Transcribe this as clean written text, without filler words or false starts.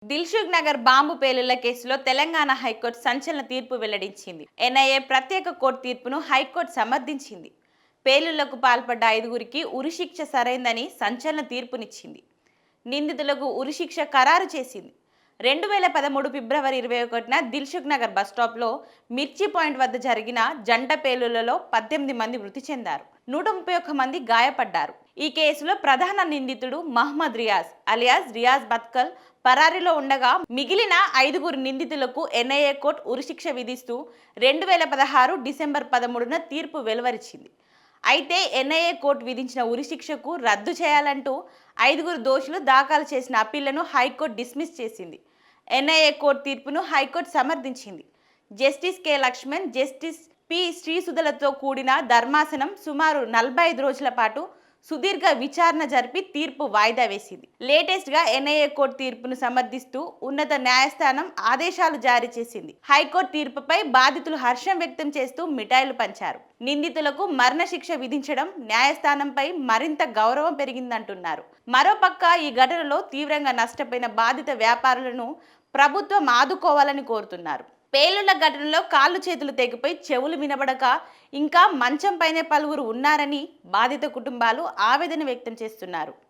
Dilsukh Nagar bomb పేలుళ్ల కేసులో Telangana high court సంచలన తీర్పు వెల్లడించింది. ఎన్ఐఏ ప్రత్యేక కోర్టు తీర్పును హైకోర్టు సమర్థించింది. పేలుళ్లకు పాల్పడ్డ 5గురికి ఉరిశిక్ష సరైందని సంచలన తీర్పునిచ్చింది. నిందితులకు ఉరిశిక్ష ఖరారు చేసింది. 2013 ఫిబ్రవరి 21న దిల్సుఖ్ నగర్ బస్టాప్లో మిర్చి పాయింట్ వద్ద జరిగిన జంట పేలుళ్లలో 18 మంది మృతి చెందారు. 131 మంది గాయపడ్డారు. ఈ కేసులో ప్రధాన నిందితుడు మహ్మద్ రియాజ్ అలియాస్ రియాజ్ బత్కల్ పరారీలో ఉండగా మిగిలిన 5గురు నిందితులకు ఎన్ఐఏ కోర్టు ఉరిశిక్ష విధిస్తూ 2016 డిసెంబర్ 13న తీర్పు వెలువరించింది. అయితే ఎన్ఐఏ కోర్టు విధించిన ఉరిశిక్షకు రద్దు చేయాలంటూ 5గురు దోషులు దాఖలు చేసిన అప్పీళ్లను హైకోర్టు డిస్మిస్ చేసింది. ఎన్ఐఏ కోర్టు తీర్పును హైకోర్టు సమర్థించింది. Justice K Lakshman, justice P శ్రీసుధలతో కూడిన ధర్మాసనం సుమారు 45 రోజుల పాటు సుదీర్ఘ విచారణ జరిపి తీర్పు వాయిదా వేసింది. లేటెస్ట్ గా ఎన్ఐఏ కోర్టు తీర్పును సమర్థిస్తూ ఉన్నత న్యాయస్థానం ఆదేశాలు జారీ చేసింది. హైకోర్టు తీర్పుపై బాధితులు హర్షం వ్యక్తం చేస్తూ మిఠాయిలు పంచారు. నిందితులకు మరణశిక్ష విధించడం న్యాయస్థానంపై మరింత గౌరవం పెరిగిందంటున్నారు. మరోపక్క ఈ ఘటనలో తీవ్రంగా నష్టపోయిన బాధిత వ్యాపారులను ప్రభుత్వం ఆదుకోవాలని కోరుతున్నారు. పేలుళ్ల ఘటనలో కాళ్ళు చేతులు తెగిపోయి చెవులు వినబడక ఇంకా మంచంపైనే పలువురు ఉన్నారని బాధిత కుటుంబాలు ఆవేదన వ్యక్తం చేస్తున్నారు.